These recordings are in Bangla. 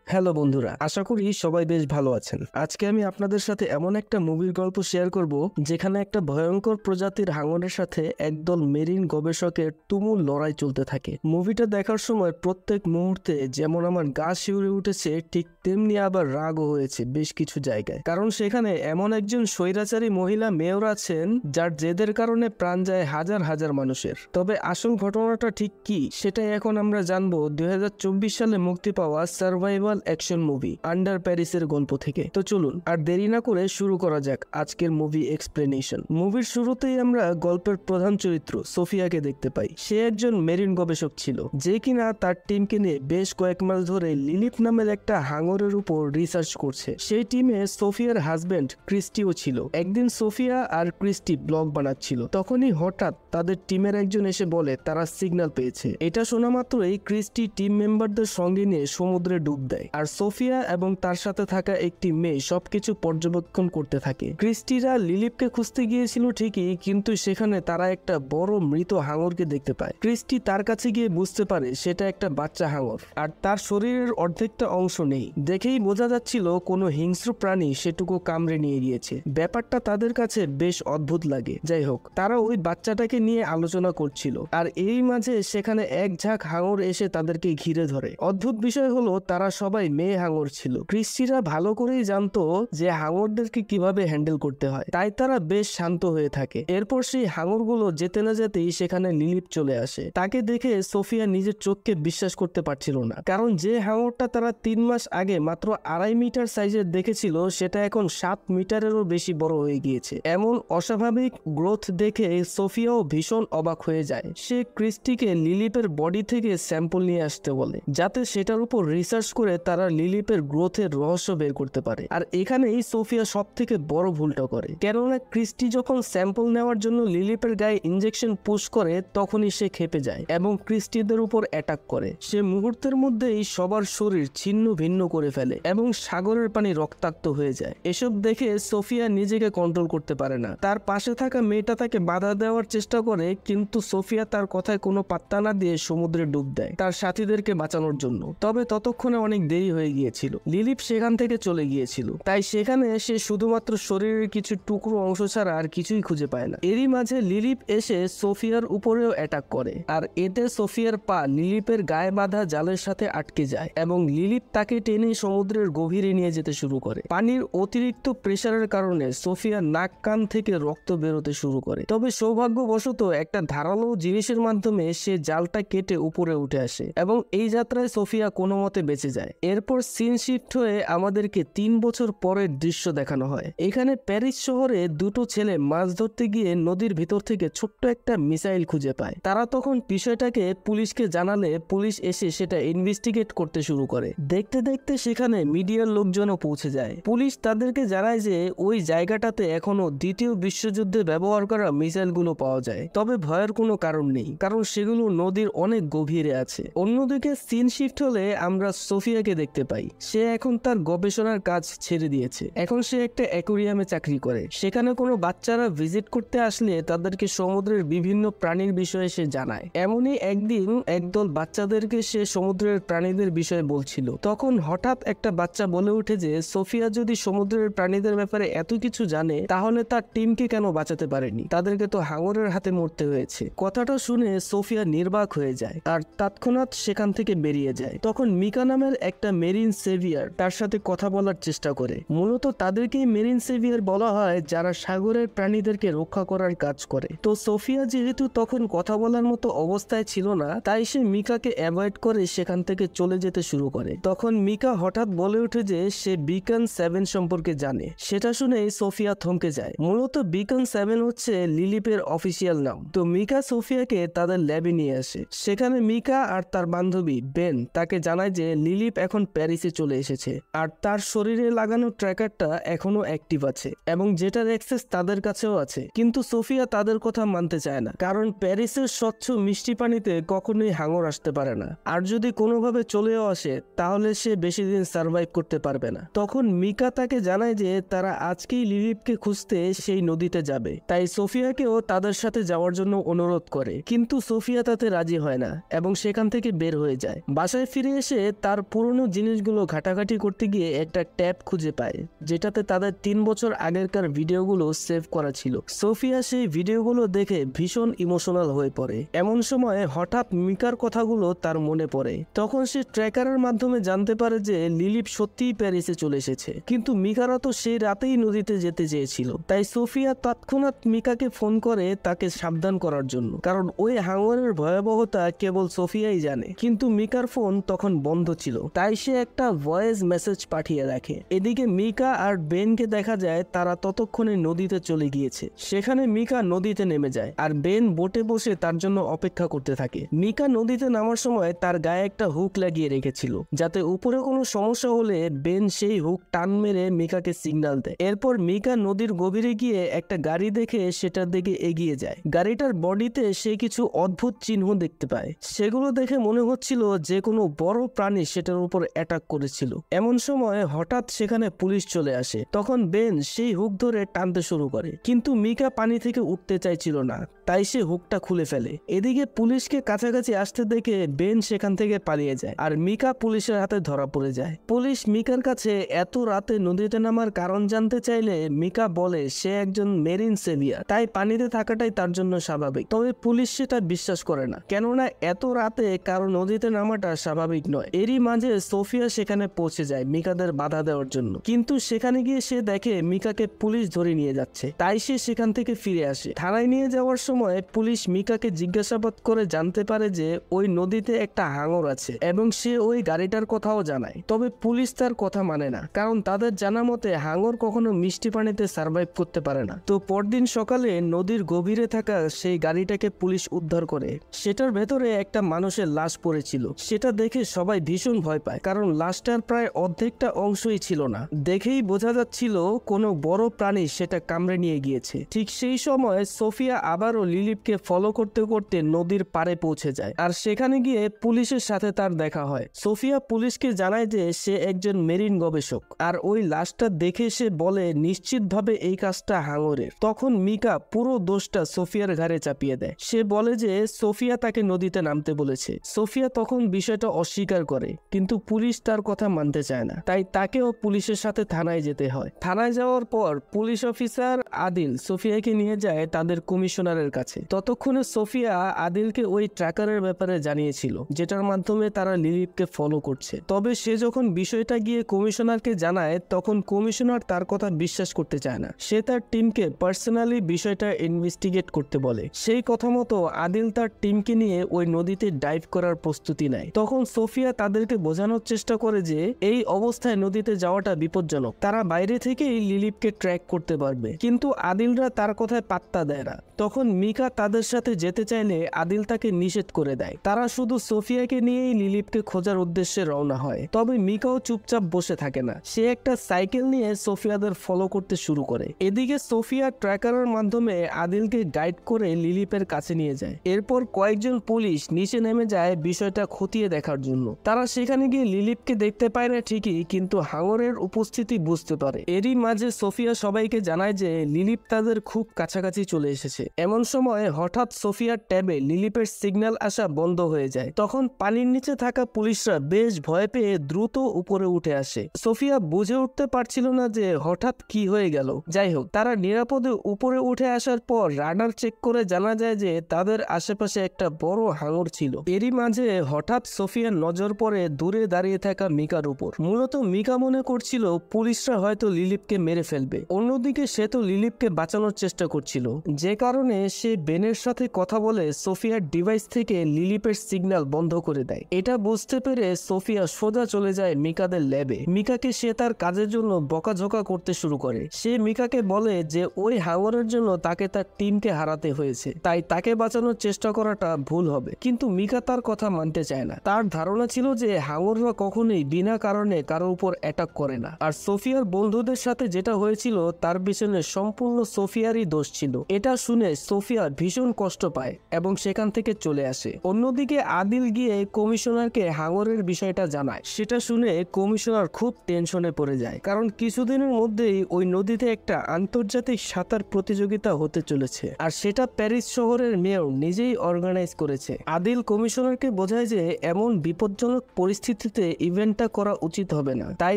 হ্যালো বন্ধুরা, আশা করি সবাই বেশ ভালো আছেন। আজকে আমি আপনাদের সাথে এমন একটা মুভির গল্প শেয়ার করব যেখানে একটা ভয়ঙ্কর প্রজাতির হাঙরের সাথে একদল মেরিন গবেষকের তুমুল লড়াই চলতে থাকে। মুভিটা দেখার সময় প্রত্যেক মুহূর্তে যেমন আমার গা শিউরে উঠেছে, ঠিক তেমনি আবার রাগও হয়েছে বেশ কিছু জায়গায়। কারণ সেখানে এমন একজন স্বৈরাচারী মহিলা মেয়র আছেন যার জেদের কারণে প্রাণ যায় হাজার হাজার মানুষের। তবে আসল ঘটনাটা ঠিক কি সেটাই এখন আমরা জানবো 2024 সালে মুক্তি পাওয়া সার্ভাইভাল অ্যাকশন মুভি আন্ডার প্যারিসের গল্প থেকে। তো চলুন আর দেরি না করে শুরু করা যাক আজকের মুভি এক্সপ্লেনেশন। মুভির শুরুতেই আমরা গল্পের প্রধান চরিত্র সোফিয়াকে দেখতে পাই। সে একজন মেরিন গবেষক ছিল যে কিনা তার টিমকে নিয়ে বেশ কয়েক মাস ধরে লিলিপ নামের একটা হাঙরের উপর রিসার্চ করছে। সেই টিমে সোফিয়ার হাজবেন্ড ক্রিস্টিও ছিল। একদিন সোফিয়া আর ক্রিস্টি ব্লগ বানাচ্ছিল, তখনই হঠাৎ তাদের টিমের একজন এসে বলে তারা সিগন্যাল পেয়েছে। এটা শোনা মাত্রই ক্রিস্টি টিম মেম্বারদের সঙ্গে নিয়ে সমুদ্রে ডুব দেয়, আর সোফিয়া এবং তার সাথে থাকা একটি মেয়ে সবকিছু পর্যবেক্ষণ করতে থাকে। ক্রিস্টিরা লিলিপকে খুঁজতে গিয়েছিল ঠিকই, কিন্তু সেখানে তারা একটা বড় মৃত হাঙরকে দেখতে পায়। ক্রিস্টি তার কাছে গিয়ে বুঝতে পারে সেটা একটা বাচ্চা হাঙর, আর তার শরীরের অর্ধেকটা অংশ নেই। দেখেই বোঝা যাচ্ছিল কোনো হিংস্র প্রাণী সেটুকু কামড়ে নিয়ে গিয়েছে। ব্যাপারটা তাদের কাছে বেশ অদ্ভুত লাগে। যাই হোক, তারা ওই বাচ্চাটাকে নিয়ে আলোচনা করছিল, আর এই মাঝে সেখানে এক ঝাঁক হাঙর এসে তাদেরকে ঘিরে ধরে। অদ্ভুত বিষয় হলো তারা সবাই মেয়ে হাঙর ছিল। ক্রিস্টিরা ভালো করেই জানতো যে হাঙরদেরকে কিভাবে হ্যান্ডেল করতে হয়, তাই তারা বেশ শান্ত হয়ে থাকে। এরপর সেই হাঙরগুলো যেতে না যেতেই সেখানে লিলিপ চলে আসে। তাকে দেখে সোফিয়া নিজের চোখকে বিশ্বাস করতে পারছিল না, কারণ যে হাঙরটা তারা 3 মাস আগে মাত্র 2.5 মিটার সাইজের দেখেছিল সেটা এখন 7 মিটারেরও বেশি বড় হয়ে গিয়েছে। এমন অস্বাভাবিক গ্রোথ দেখে সোফিয়াও ভীষণ অবাক হয়ে যায়। সে ক্রিস্টিকে লিলিপের বডি থেকে স্যাম্পল নিয়ে আসতে বলে, যাতে সেটার উপর রিসার্চ করে তারা লিলিপের গ্রোথের রহস্য বের করতে পারে। আর এখানেই সোফিয়া সব থেকে বড় ভুলটা করে, কেননা ক্রিস্টি যখন স্যাম্পল নেওয়ার জন্য লিলিপের গায়ে ইনজেকশন পুশ করে তখনই সে খেপে যায় এবং ক্রিস্টিদের উপর অ্যাটাক করে। সে মুহূর্তের মধ্যেই সবার শরীর ছিন্ন ভিন্ন করে ফেলে এবং সাগরের পানি রক্তাক্ত হয়ে যায়। এসব দেখে সোফিয়া নিজেকে কন্ট্রোল করতে পারে না। তার পাশে থাকা মেয়েটা তাকে বাধা দেওয়ার চেষ্টা করে, কিন্তু সোফিয়া তার কথায় কোনো পাত্তা না দিয়ে সমুদ্রে ডুব দেয় তার সাথীদেরকে বাঁচানোর জন্য। তবে ততক্ষণে অনেক দেরি হয়ে গিয়েছিল। লিলিপ সেখান থেকে চলে গিয়েছিল, তাই সেখানে সে শুধুমাত্র শরীরের কিছু টুকরো অংশ ছাড়া আর কিছুই খুঁজে পায় না। এরই মাঝে লিলিপ এসে সোফিয়ার উপরেও অ্যাটাক করে, আর এতে সোফিয়ার পা লিলিপের গায়ে বাঁধা জালের সাথে আটকে যায় এবং লিলিপ তাকে টেনে সমুদ্রের গভীরে নিয়ে যেতে শুরু করে। পানির অতিরিক্ত প্রেসারের কারণে সোফিয়ার নাক কান থেকে রক্ত বেরোতে শুরু করে। তবে সৌভাগ্যবশত একটা ধারালো জিনিসের মাধ্যমে সে জালটা কেটে উপরে উঠে আসে এবং এই যাত্রায় সোফিয়া কোনো মতে বেঁচে যায়। এরপর সিন শিফট হয়ে আমাদেরকে 3 বছর পরের দৃশ্য দেখানো হয়। এখানে প্যারিস শহরে দুটো ছেলে মাছ ধরতে গিয়ে নদীর ভিতর থেকে ছোট্ট একটা মিসাইল খুঁজে পায়। তারা তখন বিষয়টাকে পুলিশকে জানালে পুলিশ এসে সেটা ইনভেস্টিগেট করতে শুরু করে। দেখতে দেখতে সেখানে মিডিয়ার লোকজনও পৌঁছে যায়। পুলিশ তাদেরকে জানায় যে ওই জায়গাটাতে এখনো দ্বিতীয় বিশ্বযুদ্ধে ব্যবহার করা মিসাইলগুলো পাওয়া যায়। তবে ভয়ের কোনো কারণ নেই, কারণ সেগুলো নদীর অনেক গভীরে আছে। অন্যদিকে সিন শিফট হলে আমরা সোফিয়াকে দেখতে পাই। সে এখন তার গবেষণার কাজ ছেড়ে দিয়েছে। এখন সে একটা অ্যাকোরিয়ামে চাকরি করে। সেখানে কোনো বাচ্চারা ভিজিট করতে আসলে তাদেরকে সমুদ্রের বিভিন্ন প্রাণীর বিষয়ে সে জানায়। এমনই একদিন একদল বাচ্চাদেরকে সে সমুদ্রের প্রাণীদের বিষয়ে বলছিল। তখন হঠাৎ একটা বাচ্চা বলে ওঠে যে সোফিয়া যদি সমুদ্রের প্রাণীদের ব্যাপারে এত কিছু জানে তাহলে তার টিমকে কেন বাঁচাতে পারেনি, তাদেরকে তো হাঙরের হাতে মরতে হয়েছে। কথাটা শুনে সোফিয়া নির্বাক হয়ে যায় আর তৎক্ষণাৎ সেখান থেকে বেরিয়ে যায়। তখন মিকা নামের একটা মেরিন সেভিয়ার তার সাথে কথা বলার চেষ্টা করে। মূলত তাদেরকেই মেরিন সেভিয়ার বলা হয় যারা সাগরের প্রাণীদেরকে রক্ষা করার কাজ করে। তো সোফিয়া যেহেতু তখন কথা বলার মতো অবস্থায় ছিল না, তাই সে মিকাকে অ্যাভয়েড করে সেখান থেকে চলে যেতে শুরু করে। তখন মিকা হঠাৎ বলে ওঠে যে সে বিকন 7 সম্পর্কে জানে। সেটা শুনে সোফিয়া থমকে যায়। মূলত বিকন 7 হচ্ছে লিলিপের অফিসিয়াল নাম। তো মিকা সোফিয়াকে তাদের ল্যাবে নিয়ে আসে। সেখানে মিকা আর তার বান্ধবী বেন তাকে জানায় যে লিলিপ এখন প্যারিসে চলে এসেছে আর তার শরীরে লাগানো ট্র্যাকারটা এখনো অ্যাক্টিভ আছে এবং যেটার অ্যাক্সেস তাদের কাছেও আছে। কিন্তু সোফিয়া তাদের কথা মানতে চায় না, কারণ প্যারিসের স্বচ্ছ মিষ্টি পানিতে কখনোই হাঙর আসতে পারে না, আর যদি কোনোভাবে চলেও আসে তাহলে সে বেশি দিন সার্ভাইভ করতে পারবে না। তখন মিকা তাকে জানায় যে তারা আজকেই লিলিপকে খুঁজতে সেই নদীতে যাবে, তাই সোফিয়াকেও তাদের সাথে যাওয়ার জন্য অনুরোধ করে। কিন্তু সোফিয়া তাতে রাজি হয় না এবং সেখান থেকে বের হয়ে যায়। বাসায় ফিরে এসে তার পুরনো পুরনো জিনিসগুলো ঘাটাঘাটি করতে গিয়ে একটা ট্যাব খুঁজে পায় যেটাতে তাদের 3 বছর আগেরকার ভিডিওগুলো সেভ করা ছিল। সোফিয়া সেই ভিডিওগুলো দেখে ভীষণ ইমোশনাল হয়ে পড়ে। এমন সময় হঠাৎ মিকার কথাগুলো তার মনে পড়ে। তখন সে ট্র্যাকারের মাধ্যমে জানতে পারে যে লিলিপ সত্যিই প্যারিসে চলে এসেছে, কিন্তু মিকারা তো সেই রাতেই নদীতে যেতে চেয়েছিল। তাই সোফিয়া তৎক্ষণাৎ মিকাকে ফোন করে তাকে সাবধান করার জন্য, কারণ ওই হাঙ্গরের ভয়াবহতা কেবল সোফিয়াই জানে। কিন্তু মিকার ফোন তখন বন্ধ ছিল, তাই সে একটা ভয়েস মেসেজ পাঠিয়ে রাখে। এদিকে মিকা আর বেনকে দেখা যায় তারা ততক্ষণে নদীতে চলে গিয়েছে। সেখানে মিকা নদীতে নেমে যায় আর বেন বোটে বসে তার জন্য অপেক্ষা করতে থাকে। মিকা নদীতে নামার সময় তার গায়ে একটা হুক লাগিয়ে রেখেছিল, যাতে উপরে কোনো সমস্যা হলে বেন সেই হুক টান মেরে মিকাকে সিগন্যাল দেয়। এরপর মিকা নদীর গভীরে গিয়ে একটা গাড়ি দেখে সেটার দিকে এগিয়ে যায়। গাড়িটার বডিতে সে কিছু অদ্ভুত চিহ্ন দেখতে পায়। সেগুলো দেখে মনে হচ্ছিল যে কোনো বড় প্রাণী সেটার উপর অ্যাটাক করেছিল। এমন সময় হঠাৎ সেখানে পুলিশ চলে আসে। তখন বেন সেই হুক ধরে টানতে শুরু করে, কিন্তু মিকা পানি থেকে উঠতে চাইছিল না, তাই সে হুকটা খুলে ফেলে। এদিকে পুলিশকে কাছাকাছি আসতে দেখে বেন সেখান থেকে পালিয়ে যায় আর মিকা পুলিশের হাতে ধরা পড়ে যায়। পুলিশ মিকার কাছে এত রাতে নদীতে নামার কারণ জানতে চাইলে মিকা বলে সে একজন মেরিন সেভিয়ার, তাই পানিতে থাকাটাই তার জন্য স্বাভাবিক। তবে পুলিশ সেটা বিশ্বাস করে না, কেননা এত রাতে কারো নদীতে নামাটা স্বাভাবিক নয়। এরই মাঝে সোফিয়া সেখানে পৌঁছে যায় মিকাদের বাধা দেওয়ার জন্য, কিন্তু সেখানে গিয়ে সে দেখে মিকাকে পুলিশ ধরে নিয়ে যাচ্ছে, তাই সে সেখান থেকে ফিরে আসে। থানায় নিয়ে যাওয়ার সময় পুলিশ মিকাকে জিজ্ঞাসাবাদ করে জানতে পারে যে ওই নদীতে একটা হাঙর আছে এবং সে ওই গাড়িটার কথাও জানায়। তবে পুলিশ তার কথা মানে না, কারণ তাদের জানা মতে হাঙর কখনো মিষ্টি পানিতে সার্ভাইভ করতে পারে না। তো পরদিন সকালে নদীর গভীরে থাকা সেই গাড়িটাকে পুলিশ উদ্ধার করে। সেটার ভেতরে একটা মানুষের লাশ পড়েছিল। সেটা দেখে সবাই ভীষণ ভয় পায়, কারণ লাশটার প্রায় অর্ধেকটা অংশই ছিল না। দেখেই বোঝা যাচ্ছিল কোনো বড় প্রাণী সেটা কামড়ে নিয়ে গিয়েছে। ঠিক সেই সময় সোফিয়া আবারও লিলিপকে ফলো করতে করতে নদীর পাড়ে পৌঁছে যায় আর সেখানে গিয়ে পুলিশের সাথে তার দেখা হয়। সোফিয়া পুলিশকে জানায় যে সে একজন মেরিন গবেষক আর ওই লাশটা দেখে সে বলে নিশ্চিতভাবে এই কাজটা হাঙরের। তখন মিকা পুরো দোষটা সোফিয়ার ঘাড়ে চাপিয়ে দেয়। সে বলে যে সোফিয়া তাকে নদীতে নামতে বলেছে। সোফিয়া তখন বিষয়টা অস্বীকার করে, কিন্তু পুলিশ তার কথা মানতে চায় না, তাই তাকেও পুলিশের সাথে থানায় যেতে হয়। থানায় যাওয়ার পর পুলিশ অফিসার আদিল সোফিয়াকে নিয়ে যায় তাদের কমিশনারের কাছে। ততক্ষণে সোফিয়া আদিলকে ওই ট্র্যাকারের ব্যাপারে জানিয়েছিল, যেটার মাধ্যমে তারা লিলিপকে ফলো করছে। তবে সে যখন বিষয়টা গিয়ে কমিশনারকে জানায়, তখন কমিশনার তার কথা বিশ্বাস করতে চায় না। সে তার টিমকে পার্সোনালি বিষয়টা ইনভেস্টিগেট করতে বলে। সেই কথা মতো আদিল তার টিমকে নিয়ে ওই নদীতে ডাইভ করার প্রস্তুতি নেয়। তখন সোফিয়া তাদেরকে বোঝানোর চেষ্টা করে যে এই অবস্থায় নদীতে যাওয়াটা বিপজ্জনক, তারা বাইরে থেকেই লিলিপকে ট্র্যাক করতে পারবে। কিন্তু আদিলরা তার কথায় পাত্তা দেয় না। তখন মিকা তাদের সাথে যেতে চাইলে আদিল তাকে নিষেধ করে দেয়। তারা শুধু সোফিয়াকে নিয়েই লিলিপকে খোঁজার উদ্দেশ্যে রওনা হয়। তবে মিকাও চুপচাপ বসে থাকে না, সে একটা সাইকেল নিয়ে সোফিয়াদের ফলো করতে শুরু করে। এদিকে সোফিয়া ট্র্যাকারের মাধ্যমে আদিলকে গাইড করে লিলিপের কাছে নিয়ে যায়। এরপর কয়েকজন পুলিশ নিচে নেমে যায় বিষয়টা খতিয়ে দেখার জন্য। তারা সেখানে গিয়ে লিলিপকে দেখতে পায় না ঠিকই, কিন্তু হাঙরের উপস্থিতি বুঝতে পারে। এরই মাঝে সোফিয়া সবাইকে জানায় যে লিলিপ তাদের খুব কাছাকাছি চলে এসেছে। এমন সময় হঠাৎ সোফিয়ার ট্যাবে লিলিপের সিগন্যাল আসা বন্ধ হয়ে যায়। তখন পানির নিচে থাকা পুলিশরা বেশ ভয় পেয়ে দ্রুত উপরে উঠে আসে। সোফিয়া বুঝে উঠতে পারছিল না যে হঠাৎ কি হয়ে গেল। যাই হোক, তারা নিরাপদে উপরে উঠে আসার পর রাডার চেক করে জানা যায় যে তাদের আশেপাশে একটা বড় হাঙর ছিল। এরই মাঝে হঠাৎ সোফিয়ার নজর পড়ে দূরে দাঁড়িয়ে থাকা মিকার উপর। মূলত মিকা মনে করছিল পুলিশরা হয়তো লিলিপকে মেরে ফেলবে। অন্যদিকে সে তো লিলিপকে বাঁচানোর চেষ্টা করছিল, যে কারণে সে বেনের সাথে কথা বলে সোফিয়ার ডিভাইস থেকে লিলিপের সিগন্যাল বন্ধ করে দেয়। এটা বুঝতে পেরে সোফিয়া সোজা চলে যায় মিকাদের ল্যাবে। মিকাকে সে তার কাজের জন্য বকাঝকা করতে শুরু করে। সে মিকাকে বলে যে ওই হাঙরের জন্য তাকে তার টিমকে হারাতে হয়েছে, তাই তাকে বাঁচানোর চেষ্টা করাটা ভুল হবে। কিন্তু মিকা তার কথা মানতে চায় না। তার ধারণা ছিল যে হাঙররা কখনোই বিনা কারণে কারোর উপর অ্যাটাক করে না, আর সোফিয়ার বন্ধুদের সাথে যেটা হয়েছিল তার পিছনে সম্পূর্ণ সোফিয়ারই দোষ ছিল। এটা শুনে সোফিয়া ভীষণ কষ্ট পায় এবং সেখান থেকে চলে আসে। অন্যদিকে আদিল গিয়ে কমিশনারকে হাঙরের বিষয়টা জানায়। সেটা শুনে কমিশনার খুব টেনশনে পড়ে যায়, কারণ কিছুদিনের মধ্যেই ওই নদীতে একটা আন্তর্জাতিক সাঁতার প্রতিযোগিতা হতে চলেছে, আর সেটা প্যারিস শহরের মেয়র নিজেই অর্গানাইজ করেছে। আদিল কমিশনারকে বোঝায় যে এমন বিপজ্জনক পরিস্থিতি উপস্থিতিতে ইভেন্টটা করা উচিত হবে না। তাই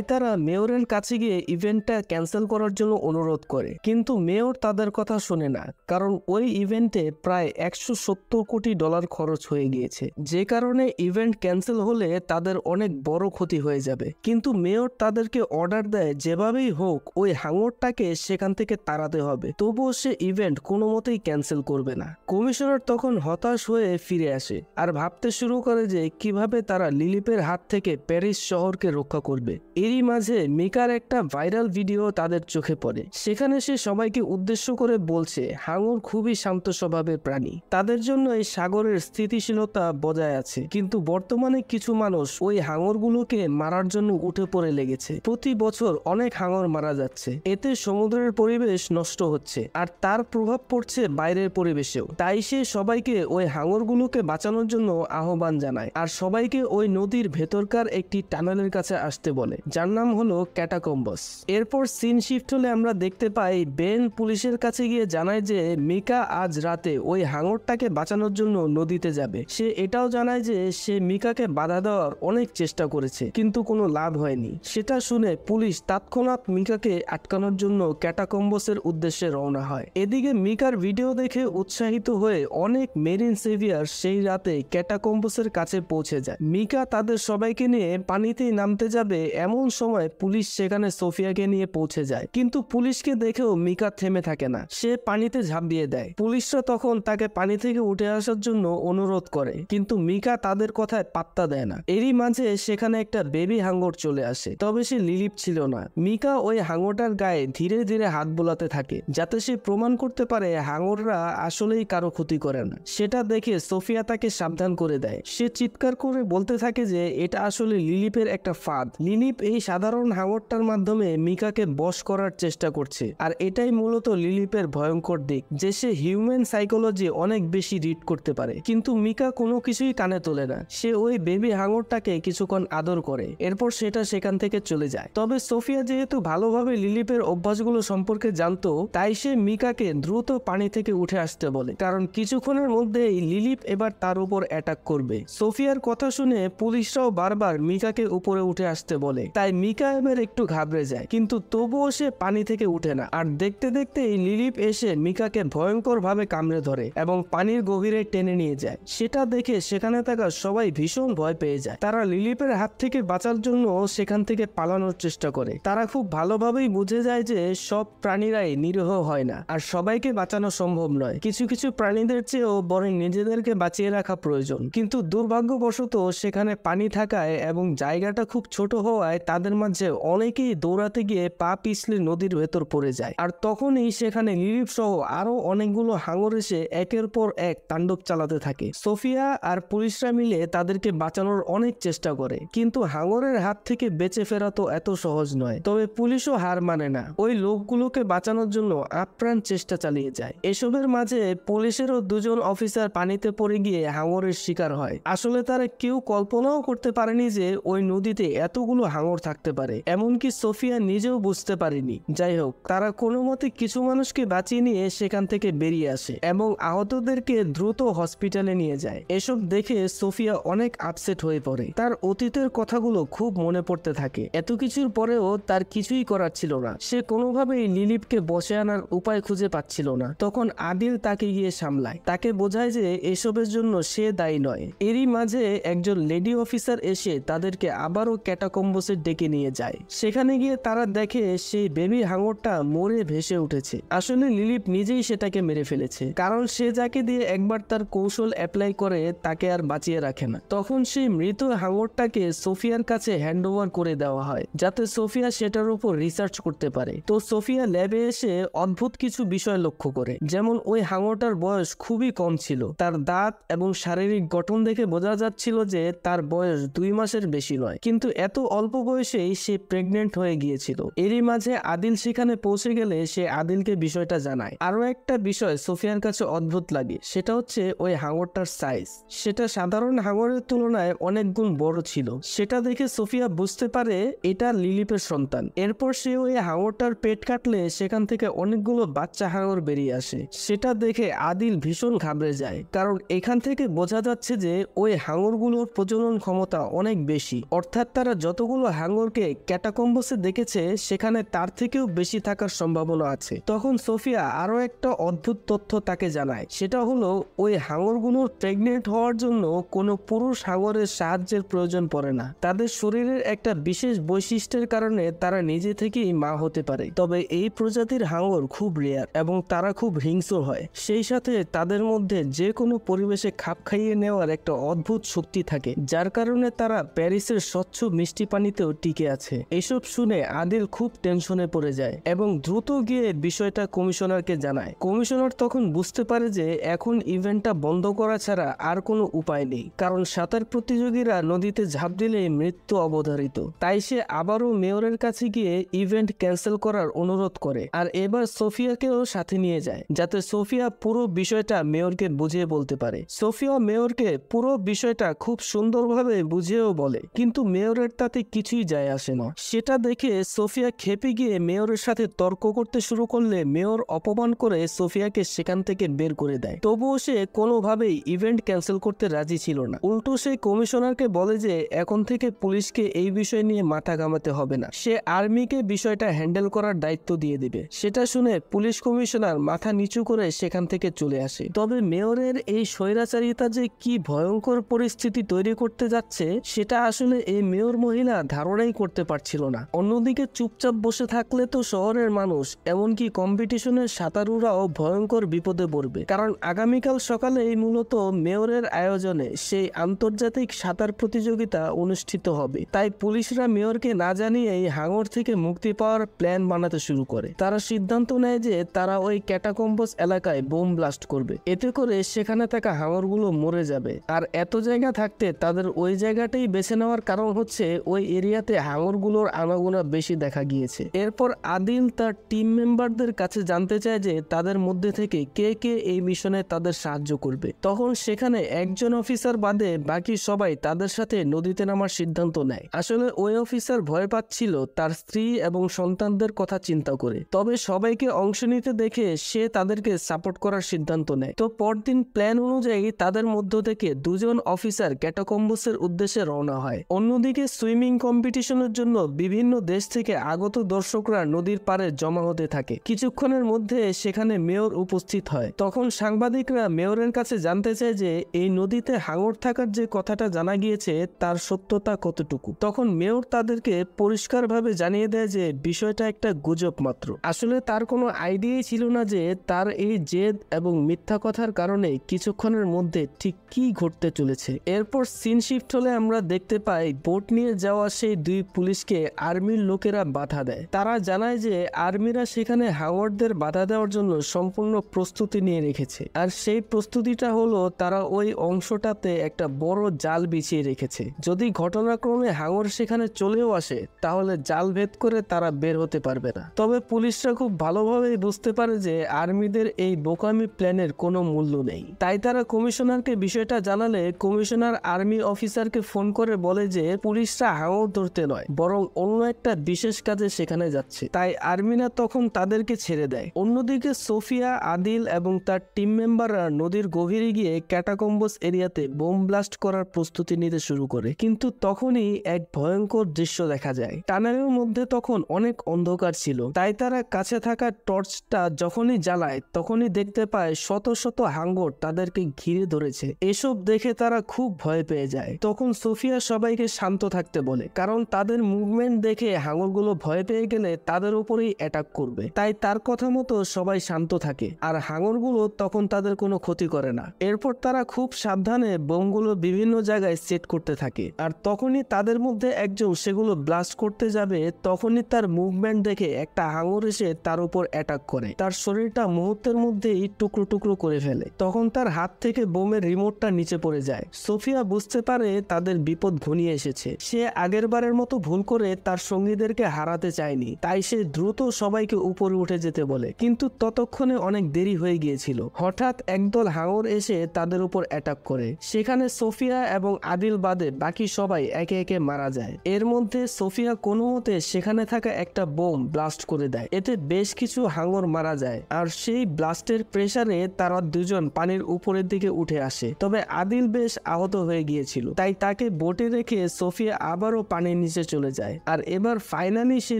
তারা মেয়রের কাছে গিয়ে ইভেন্টটা ক্যান্সেল করার জন্য অনুরোধ করে, কিন্তু মেয়র তাদের কথা শোনে না, কারণ ওই ইভেন্টে প্রায় $170 কোটি খরচ হয়ে গিয়েছে, যে কারণে ইভেন্ট ক্যান্সেল হলে তাদের অনেক বড় ক্ষতি হয়ে যাবে। কিন্তু মেয়র তাদেরকে অর্ডার দেয় যেভাবেই হোক ওই হাঙরটাকে সেখান থেকে তাড়াতে হবে, তবুও সে ইভেন্ট কোনো মতেই ক্যান্সেল করবে না। কমিশনার তখন হতাশ হয়ে ফিরে আসে আর ভাবতে শুরু করে যে কিভাবে তারা লিলিপের হাত থেকে প্যারিস শহরকে রক্ষা করবে। এরই মাঝে মিকার একটা ভাইরাল ভিডিও তাদের চোখে পড়ে। সেখানে সে সবাইকে উদ্দেশ্য করে বলছে হাঙর খুবই শান্ত স্বভাবের প্রাণী, তাদের জন্য এই সাগরের স্থিতিশীলতা বজায় আছে। কিন্তু বর্তমানে কিছু মানুষ ওই হাঙরগুলোকে মারার জন্য উঠে পড়ে লেগেছে। প্রতি বছর অনেক হাঙর মারা যাচ্ছে, এতে সমুদ্রের পরিবেশ নষ্ট হচ্ছে আর তার প্রভাব পড়ছে বাইরের পরিবেশেও। তাই সে সবাইকে ওই হাঙরগুলোকে বাঁচানোর জন্য আহ্বান জানায় আর সবাইকে ওই নদীর ভেতরকার একটি টানেলের কাছে আসতে বলে, যার নাম হলো ক্যাটাকম্বাস। এরপর সিন শিফট হলে আমরা দেখতে পাই বেন পুলিশের কাছে গিয়ে জানায় যে মিকা আজ রাতে ওই হাঙরটাকে বাঁচানোর জন্য নদীতে যাবে। সে এটাও জানায় যে সে মিকাকে বাধা দেওয়ার অনেক চেষ্টা করেছে, কিন্তু কোনো লাভ হয়নি। সেটা শুনে পুলিশ তৎক্ষণাৎ মিকাকে আটকানোর জন্য ক্যাটাকম্বাসের উদ্দেশ্যে রওনা হয়। এদিকে মিকার ভিডিও দেখে উৎসাহিত হয়ে অনেক মেরিন সেভিয়ার সেই রাতে ক্যাটাকম্বাসের কাছে পৌঁছে যায়। মিকা তাদের সবাইকে নিয়ে পানিতেই নামতে যাবে, এমন সময় পুলিশ সেখানে সোফিয়াকে নিয়ে পৌঁছে যায়। কিন্তু পুলিশকে দেখেও মিকা থেমে থাকে না, সে পানিতে ঝাঁপ দিয়ে দেয়। পুলিশরা তখন তাকে পানি থেকে উঠে আসার জন্য অনুরোধ করে, কিন্তু মিকা তাদের কথায় পাত্তা দেয় না। এরই মাঝে সেখানে একটা বেবি হাঙর চলে আসে, তবে সে লিলিপ ছিল না। মিকা ওই হাঙরটার গায়ে ধীরে ধীরে হাত বোলাতে থাকে, যাতে সে প্রমাণ করতে পারে হাঙররা আসলেই কারো ক্ষতি করে না। সেটা দেখে সোফিয়া তাকে সাবধান করে দেয়। সে চিৎকার করে বলতে থাকে যে এটা আসলে লিলিপের একটা ফাঁদ। লিলিপ এই সাধারণ হাঙরটার মাধ্যমে মিকাকে বশ করার চেষ্টা করছে, আর এটাই মূলত লিলিপের ভয়ঙ্কর দিক, যে সে হিউম্যান সাইকোলজি অনেক বেশি রিড করতে পারে। কিন্তু মিকা কোনো কিছুই কানে তোলে না, সে ওই বেবি হাঙরটাকে কিছুক্ষণ আদর করে, এরপর সেটা সেখান থেকে চলে যায়। তবে সোফিয়া যেহেতু ভালোভাবে লিলিপের অভ্যাসগুলো সম্পর্কে জানতো, তাই সে মিকাকে দ্রুত পানি থেকে উঠে আসতে বলে, কারণ কিছুক্ষণের মধ্যেই লিলিপ এবার তার উপর অ্যাটাক করবে। সোফিয়ার কথা শুনে পুলিশরাও বারবার মিকাকে উপরে উঠে আসতে বলে, তাই মিকা এবার একটু ঘাবড়ে যায়, কিন্তু তবুও সে পানি থেকে উঠে না। আর দেখতে দেখতেই লিলিপ এসে মিকাকে ভয়ঙ্কর ভাবে কামড়ে ধরে এবং পানির গভীরে টেনে নিয়ে যায়। সেটা দেখে সেখানে থাকা সবাই ভীষণ ভয় পেয়ে যায়। তারা লিলিপের হাত থেকে বাঁচার জন্য সেখান থেকে পালানোর চেষ্টা করে। তারা খুব ভালোভাবেই বুঝে যায় যে সব প্রাণীরাই নিরীহ হয় না, আর সবাইকে বাঁচানো সম্ভব নয়। কিছু কিছু প্রাণীদের চেয়েও বরং নিজেদেরকে বাঁচিয়ে রাখা প্রয়োজন। কিন্তু দুর্ভাগ্যবশত সেখানে পানি থাকায় এবং জায়গাটা খুব ছোট হওয়ায় তাদের মাঝে অনেকেই দৌড়াতে গিয়ে পা পিছলে নদীর ভেতর পড়ে যায়। আর তখনই সেখানে লিলিপ সহ আরো অনেকগুলো হাঙর এসে একের পর এক তাণ্ডব চালাতে থাকে। সোফিয়া আর পুলিশরা মিলে তাদেরকে বাঁচানোর অনেক চেষ্টা করে, কিন্তু হাঙরের হাত থেকে বেঁচে ফেরা তো এত সহজ নয়। তবে পুলিশও হার মানে না, ওই লোকগুলোকে বাঁচানোর জন্য আপ্রাণ চেষ্টা চালিয়ে যায়। এসবের মাঝে পুলিশেরও দুজন অফিসার পানিতে পড়ে গিয়ে হাঙরের শিকার হয়। আসলে তারা কেউ কল্পনাও করতে পারেনি যে ওই নদীতে এতগুলো হাঙর থাকতে পারে, এমনকি সোফিয়া নিজেও বুঝতে পারেনি। যাই হোক, তারা কোনো মতে কিছু মানুষকে বাঁচিয়ে নিয়ে সেখান থেকে বেরিয়ে আসে এবং আহতদেরকে দ্রুত হসপিটালে নিয়ে যায়। এসব দেখে সোফিয়া অনেক আপসেট হয়ে পড়ে। তার অতীতের কথাগুলো খুব মনে পড়তে থাকে। এত কিছুর পরেও তার কিছুই করার ছিল না। সে কোনোভাবেই লিলিপকে বসে আনার উপায় খুঁজে পাচ্ছিল না। তখন আদিল তাকে গিয়ে সামলায়, তাকে বোঝায় যে এসবের জন্য সে দায়ী নয়। এরই মাঝে একজন লেডি অফিসার এসে তাদেরকে আবারও ক্যাটাকম্বাসে ডেকে নিয়ে যায়। সেখানে গিয়ে তারা দেখে সেই বেবি হাঙরটা মরে ভেসে উঠেছে। আসলে লিলিপ নিজেই সেটাকে মেরে ফেলেছে, কারণ সে যাকে দিয়ে একবার তার কৌশল অ্যাপ্লাই করে তাকে আর বাঁচিয়ে রাখে না। তখন সেই মৃত হাঙরটাকে সোফিয়ার কাছে হ্যান্ড ওভার করে দেওয়া হয়, যাতে সোফিয়া সেটার উপর রিসার্চ করতে পারে। তো সোফিয়া ল্যাবে এসে অদ্ভুত কিছু বিষয় লক্ষ্য করে, যেমন ওই হাঙরটার বয়স খুবই কম ছিল। তার দাঁত এবং শারীরিক গঠন দেখে বোঝা যাচ্ছিল যে তার বয়স 2 মাসের বেশি নয়, কিন্তু এত অল্প বয়সেই সে প্রেগনেন্ট হয়ে গিয়েছিল। এরই মাঝে আদিল সেখানে পৌঁছে গেলে সে আদিলকে বিষয়টা জানায়। আরো একটা বিষয় সোফিয়ার কাছে অদ্ভুত লাগে, সেটা হচ্ছে ওই হাঙরটার সাইজ। সেটা সাধারণ হাঙরের তুলনায় অনেক গুণ বড় ছিল। সেটা দেখে সোফিয়া বুঝতে পারে এটা লিলিপের সন্তান। এরপর সে ওই হাঙরটার পেট কাটলে সেখান থেকে অনেকগুলো বাচ্চা হাঙর বেরিয়ে আসে। সেটা দেখে আদিল ভীষণ ঘাবড়ে যায়, কারণ এখান থেকে বোঝা যাচ্ছে যে ওই হাঙরগুলোর প্রজনন ক্ষমতা অনেক বেশি, অর্থাৎ তারা যতগুলো হাঙরকে ক্যাটাকম্বাসে দেখেছে সেখানে তার থেকেও বেশি থাকার সম্ভাবনা আছে। তখন সোফিয়া আরো একটা অদ্ভুত তথ্য তাকে জানায়, সেটা হলো ওই হাঙরগুলোর প্রেগনেন্ট হওয়ার জন্য কোনো পুরুষ হাঙরের সাহায্যের প্রয়োজন পড়ে না। তাদের শরীরের একটা বিশেষ বৈশিষ্ট্যের কারণে তারা নিজে থেকেই মা হতে পারে। তবে এই প্রজাতির হাঙর খুব রেয়ার এবং তারা খুব হিংস্র হয়। সেই সাথে তাদের মধ্যে যে কোনো পরিবেশে খাপ খাইয়ে নেওয়ার একটা অদ্ভুত শক্তি থাকে, যার কারণে তারা প্যারিসের স্বচ্ছ মিষ্টি পানিতেও টিকে আছে। এসব শুনে আদিল খুব টেনশনে পড়ে যায় এবং দ্রুত গিয়ে বিষয়টা কমিশনারকে জানায়। কমিশনার তখন বুঝতে পারে যে এখন ইভেন্টটা বন্ধ করা ছাড়া আর কোনো উপায় নেই, কারণ সাঁতার প্রতিযোগীরা নদীতে ঝাঁপ দিলে মৃত্যু অবধারিত। তাই সে আবারও মেয়রের কাছে গিয়ে ইভেন্ট ক্যান্সেল করার অনুরোধ করে, আর এবার সোফিয়াকেও সাথে নিয়ে যায় যাতে সোফিয়া পুরো বিষয়টা মেয়রকে বুঝিয়ে বলতে পারে। সোফিয়া মেয়রকে পুরো বিষয়টা খুব সুন্দরভাবে বুঝিয়েও বলে, কিন্তু মেয়রের তাতে কিছুই যায় আসে না। সেটা দেখে সোফিয়া খেপে গিয়ে মেয়রের সাথে তর্ক করতে শুরু করলে মেয়র অপমান করে সোফিয়াকে সেখান থেকে বের করে দেয়। তবুও সে কোনোভাবেই ইভেন্ট ক্যান্সেল করতে রাজি ছিল না। উল্টো সে কমিশনারকে বলে যে এখন থেকে পুলিশকে এই বিষয় নিয়ে মাথা ঘামাতে হবে না, সে আর্মিকে বিষয়টা হ্যান্ডেল করার দায়িত্ব দিয়ে দিবে। সেটা শুনে পুলিশ কমিশনার মাথা নিচু করে সেখান থেকে চলে আসে। তবে মেয়রের এই স্বৈরাচারিতা যে কি ভয়ঙ্কর পরিস্থিতি তৈরি করতে যাচ্ছে সেটা আসলে এই মেয়র মহিলা ধারণাই করতে পারছিল না। অন্যদিকে চুপচাপ বসে থাকলে তো শহরের মানুষ, এমনকি কম্পিটিশনের সাঁতারুরাও ভয়ঙ্কর বিপদে পড়বে, কারণ আগামীকাল সকালে মূলত মেয়রের আয়োজনে সেই আন্তর্জাতিক সাঁতার প্রতিযোগিতা অনুষ্ঠিত হবে। তাই পুলিশরা মেয়রকে না জানিয়েই হাঙর থেকে মুক্তি পাওয়ার প্ল্যান বানাতে শুরু করে। তারা সিদ্ধান্ত নেয় যে তারা ওই ক্যাটাকম্বাস এলাকায় বোম ব্লাস্ট করবে, এতে করে সেখানে থাকা হাঙরগুলো মরে যাবে। আর এত জায়গা থাকতে তাদের ওই জায়গাটাই বেছে নেওয়ার কারণ হচ্ছে ওই এরিয়াতে হাঙরগুলোর আনাগোনা বেশি দেখা গিয়েছে। এরপর আদিল তার টিম মেম্বারদের কাছে জানতে চায় যে তাদের মধ্যে থেকে কে কে এই মিশনে তাদের সাহায্য করবে। তখন সেখানে একজন অফিসার বাদে বাকি সবাই তাদের সাথে নদীতে নামার সিদ্ধান্ত নেয়। আসলে ওই অফিসার ভয় পাচ্ছিল তার স্ত্রী এবং সন্তানদের কথা চিন্তা করে, তবে সবাইকে অংশ নিতে দেখে সে তাদেরকে সাপোর্ট করার সিদ্ধান্ত নেয়। তো পরদিন প্ল্যান অনুযায়ী তাদের মধ্য থেকে দুজন অফিসার ক্যাটাকম্বাসের উদ্দেশ্যে রওনা হয়। অন্যদিকে সুইমিং কম্পিটিশনের জন্য বিভিন্ন দেশ থেকে আগত দর্শকরা নদীর পাড়ে জমা হতে থাকে। কিছুক্ষণের মধ্যে সেখানে মেয়র উপস্থিত হয়। তখন সাংবাদিকরা মেয়রের কাছে জানতে চায় যে এই নদীতে হাঙর থাকার যে কথাটা জানা গিয়েছে তার সত্যতা কতটুকু। তখন মেয়র তাদেরকে পরিষ্কারভাবে জানিয়ে দেয় যে বিষয়টা একটা গুজব মাত্র। আসলে তার কোনো আইডিয়াই ছিল না যে তার এই জেদ এবং মিথ্যা কথার কারণে কিছুক্ষণের মধ্যে ঠিক কি ঘটতে চলেছে। এরপর সিন শিফট হলে আমরা দেখতে পাই বোট নিয়ে যাওয়া সেই দুই পুলিশকে আর্মির লোকেরা বাধা দেয়। তারা জানায় যে আর্মিরা সেখানে হাঙরদের বাধা দেওয়ার জন্য সম্পূর্ণ প্রস্তুতি নিয়ে রেখেছে, আর সেই প্রস্তুতিটা হলো তারা ওই অংশটাতে একটা বড় জাল বিছিয়ে রেখেছে। যদি ঘটনাক্রমে হাঙর সেখানে চলেও আসে তাহলে জাল ভেদ করে তারা বের হতে পারবে না। তবে পুলিশরা খুব ভালোভাবেই বুঝতে পারে যে আর্মিদের এই বোকামি প্ল্যানের কোনো মূল্য নেই। তাই তারা কমিশনারকে বিষয়টা জানালে কমিশনার আর্মি অফিসারকে ফোন করে বলে যে পুলিশরা হাঙর ধরতে নয় বরং অন্য একটা বিশেষ কাজে সেখানে যাচ্ছে। তাই আর্মিরা তখন তাদেরকে ছেড়ে দেয়। অন্যদিকে সোফিয়া, আদিল এবং তার টিম মেম্বাররা নদীর গভীরে গিয়ে ক্যাটাকম্বাস এরিয়াতে বোম ব্লাস্ট করার প্রস্তুতি নিতে শুরু করে। কিন্তু তখনই এক ভয়ঙ্কর দৃশ্য দেখা যায়। টানেলের মধ্যে তখন অনেক অন্ধকার ছিল, তাই তারা কাছে থাকা টর্চটা যখনই জ্বালায় তখনই দেখতে পায় শত শত হাঙর তাদেরকে ঘিরে ধরেছে। এসব দেখে তারা খুব ভয় পেয়ে যায়। তখন সোফিয়া সবাইকে শান্ত থাকতে বলে, কারণ তাদের মুভমেন্ট দেখে হাঙরগুলো ভয় পেয়ে গেলে তাদের উপরেই অ্যাটাক করবে। তাই তার কথা মতো সবাই শান্ত থাকে, আর হাঙরগুলো তখন তাদের কোনো ক্ষতি করে না। এরপর তারা খুব সাবধানে বোমগুলো বিভিন্ন জায়গায় সেট করতে থাকে, আর তখনই তাদের মধ্যে একজন সেগুলো ব্লাস্ট করতে যাবে, তখনই তার মুভমেন্ট দেখে একটা হাঙর এসে তার উপর অ্যাটাক করে। তার শরীরটা মুহূর্তের মধ্যেই টুকরো টুকরো করে ফেলে। তখন তার হাত থেকে বোমের রিমোটটা নিচে পড়ে যায়। সোফিয়া বুঝতে পারে তাদের বিপদ ঘনিয়ে এসেছে। সে আগের বারের মতো ভুল করে তার সঙ্গীদেরকে হারাতে চায়নি, তাই সে দ্রুত সবাইকে উপরে উঠে যেতে বলে। কিন্তু ততক্ষণে অনেক দেরি হয়ে গিয়েছিল। হঠাৎ একদল হাঙর এসে তাদের উপর অ্যাটাক করে। সেখানে সোফিয়া এবং আদিল বাদে বাকি সবাই একে একে মারা যায়। এর মধ্যে সোফিয়া কোনো মতে সেখানে থাকা একটা বোম ব্লাস্ট করে দেয়। এতে বেশ কিছু হাঙর মারা যায়, আর সেই ব্লাস্টের প্রেসারে তারা দুজন পানির উপরের দিকে উঠে আসে। তবে আদিল বেশ আহত হয়ে গিয়েছিল, তাই তাকে তাকে বোটে রেখে সোফিয়া আবারও পানির নিচে চলে যায়। আর এবার ফাইনালি সে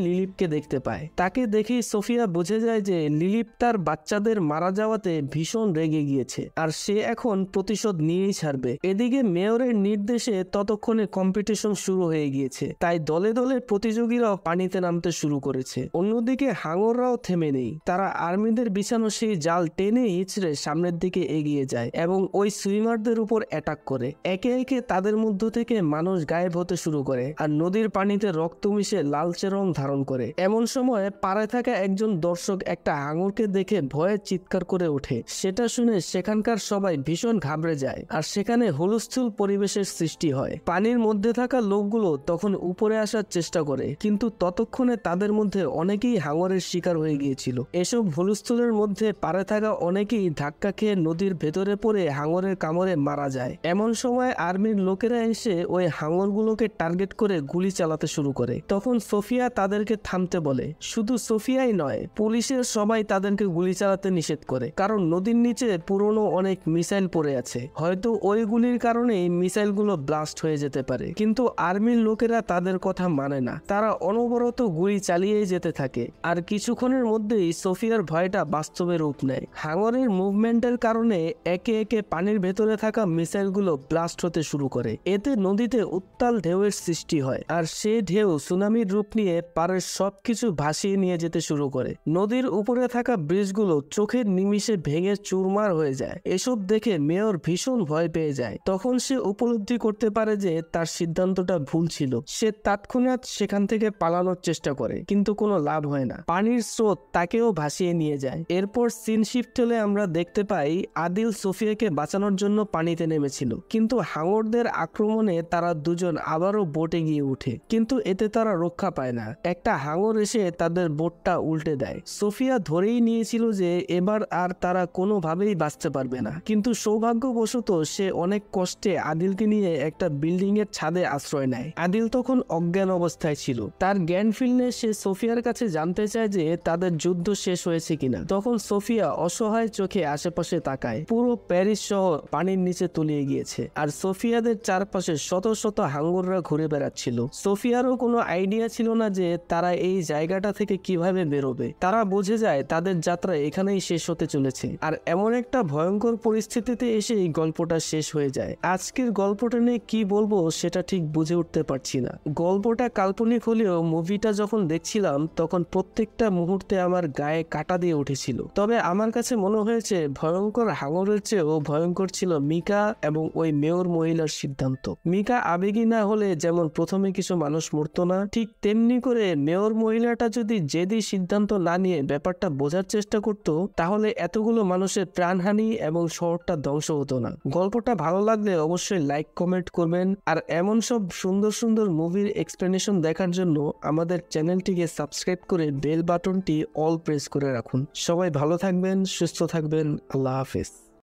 লিলিপকে দেখতে পায়। তাকে দেখেই সোফিয়া বুঝে যায় যে লিলিপ তার বাচ্চাদের মারা যাওয়াতে ভীষণ রেগে গিয়েছে আর সে এখন প্রতিশোধ নিয়েই ছাড়বে। এদিকে মেয়রের নির্দেশে ততক্ষণে কম্পিটিশন শুরু হয়ে গিয়েছে, তাই দলে দলে প্রতিযোগীরাও পানিতে নামতে শুরু করেছে। অন্যদিকে হাঙররাও থেমে নেই, তারা আর্মিদের বিছানো সেই জাল টেনে হিঁচড়ে সামনের দিকে এগিয়ে যায় এবং ওই সুইমারদের উপর অ্যাটাক করে। একে একে তাদের মধ্য থেকে মানুষ গায়েব হতে শুরু করে আর নদীর পানিতে রক্ত মিশে লালচে রং ধারণ করে। এমন সময় পাড়ায় থাকা একজন দর্শক একটা হাঙরকে দেখে ভয়ে চিৎকার করে ওঠে। সেটা শুনে সেখানকার সবাই ভীষণ ঘাবড়ে যায় আর সেখানে হুলস্থুল পরিবেশের সৃষ্টি হয়। পানির মধ্যে থাকা লোকগুলো তখন উপরে আসার চেষ্টা করে, কিন্তু ততক্ষণে তাদের মধ্যে অনেকেই হাঙরের শিকার হয়ে গিয়েছিল। এসব হুলস্থুলের মধ্যে পাড়ে থাকা অনেকেই ধাক্কা খেয়ে নদীর ভেতরে পড়ে হাঙরের কামড়ে মারা যায়। এমন সময় আর্মির লোকেরা এসে ওই হাঙরগুলোকে টার্গেট করে গুলি চালাতে শুরু করে। তখন সোফিয়া তাদেরকে থামতে বলে। শুধু সোফিয়াই নয়, পুলিশের সবাই তাদেরকে গুলি চালাতে নিষেধ করে, কারণ নদীর নিচে পুরনো অনেক মিসাইল পড়ে আছে। হয়তো ওই গুলির কারণেই মিসাইলগুলো ব্লাস্ট হয়ে যেতে পারে। কিন্তু আর্মির লোকেরা তাদের কথা মানে না, তারা অনবরত গুলি চালিয়েই যেতে থাকে। আর কিছুক্ষণের মধ্যেই সোফিয়ার ভয়টা বাস্তবে রূপ নেয়। হাঙরের মুভমেন্টের কারণে একে একে পানির ভেতরে থাকা মিসাইলগুলো ব্লাস্ট হতে শুরু করে। এতে নদীতে উত্তাল ঢেউয়ের সৃষ্টি হয় আর সে ঢেউ সুনামির রূপ নিয়ে পাড়ের সবকিছু ভাসিয়ে নিয়ে যেতে শুরু করে। নদীর উপরে থাকা ব্রিজগুলো চোখের নিমিষে ভেঙে চুরমার হয়ে যায়। এসব দেখে মেয়র ভীষণ ভয় পেয়ে যায়। তখন সে উপলব্ধি করতে পারে যে তার সিদ্ধান্তটা ভুল ছিল। সে তৎক্ষণাৎ সেখান থেকে পালানোর চেষ্টা করে, কিন্তু কোনো লাভ হয় না। পানির স্রোত তাকেও ভাসিয়ে নিয়ে যায়। এরপর সিন শিফট হলে আমরা দেখতে পাই আদিল সোফিয়াকে বাঁচানোর জন্য পানিতে নেমেছিল, কিন্তু হাঙরদের আক্রমণে তারা দুজন আবারও বোটে গিয়ে উঠে, কিন্তু এতে তারা রক্ষা পায় না। একটা হাঙর এসে তাদের বোটটা উল্টে দেয়। সোফিয়া ধরেই নিয়েছিল যে এবার আর তারা কোনোভাবেই বাঁচতে পারবে না, কিন্তু সৌভাগ্যবশত সে অনেক কষ্টে আদিলকে নিয়ে একটা বিল্ডিং এর ছাদে আশ্রয় নেয়। আদিল তখন অজ্ঞান অবস্থায় ছিল। তার জ্ঞান ফিরলে সে সোফিয়ার কাছে জানতে চায় যে তাদের যুদ্ধ শেষ হয়েছে কিনা। তখন সোফিয়া অসহায় চোখে আশেপাশে তাকায়। পুরো প্যারিস শহর পানির নিচে তলিয়ে গিয়েছে আর সোফিয়াদের চারপাশে শত শত হাঙ্গররা ঘুরে বেড়াচ্ছিল। সোফিয়ারও কোনো আইডিয়া ছিল না যে তারা এই জায়গাটা থেকে কিভাবে বেরোবে। তারা বুঝে যায় তাদের যাত্রা এখানেই শেষ হতে চলেছে। আর এমন একটা ভয়ঙ্কর পরিস্থিতিতে এসে এই গল্পটা শেষ হয়ে যায়। আজকের গল্পটা নিয়ে কি বলবো সেটা ঠিক বুঝে উঠতে পারছি না। গল্পটা কাল্পনিক হলেও মুভিটা যখন দেখছিলাম তখন প্রত্যেকটা মুহূর্তে আমার গায়ে কাটা দিয়ে উঠেছিল। তবে আমার কাছে মনে হয়েছে ভয়ঙ্কর হাঙরের চেয়েও ভয়ঙ্কর ছিল মিকা এবং ওই মেয়র মহিলার সিদ্ধান্ত। মিকা আবেগী না হলে যেমন প্রথমে কিছু মানুষ মরতো না, ঠিক তেমনি করে মেয়র মহিলাটা যদি জেদি সিদ্ধান্ত না নিয়ে ব্যাপারটা বোঝার চেষ্টা করতো তাহলে এতগুলো মানুষের প্রাণহানি এবং শহরটা ধ্বংস হতো না। গল্পটা ভালো লাগলে অবশ্যই লাইক কমেন্ট করবেন আর এমন সব সুন্দর সুন্দর মুভির এক্সপ্লেনেশন দেখার জন্য আমাদের চ্যানেলটিকে সাবস্ক্রাইব করে বেল বাটনটি অল প্রেস করে রাখুন। সবাই ভালো থাকবেন, সুস্থ থাকবেন। আল্লাহ হাফেজ।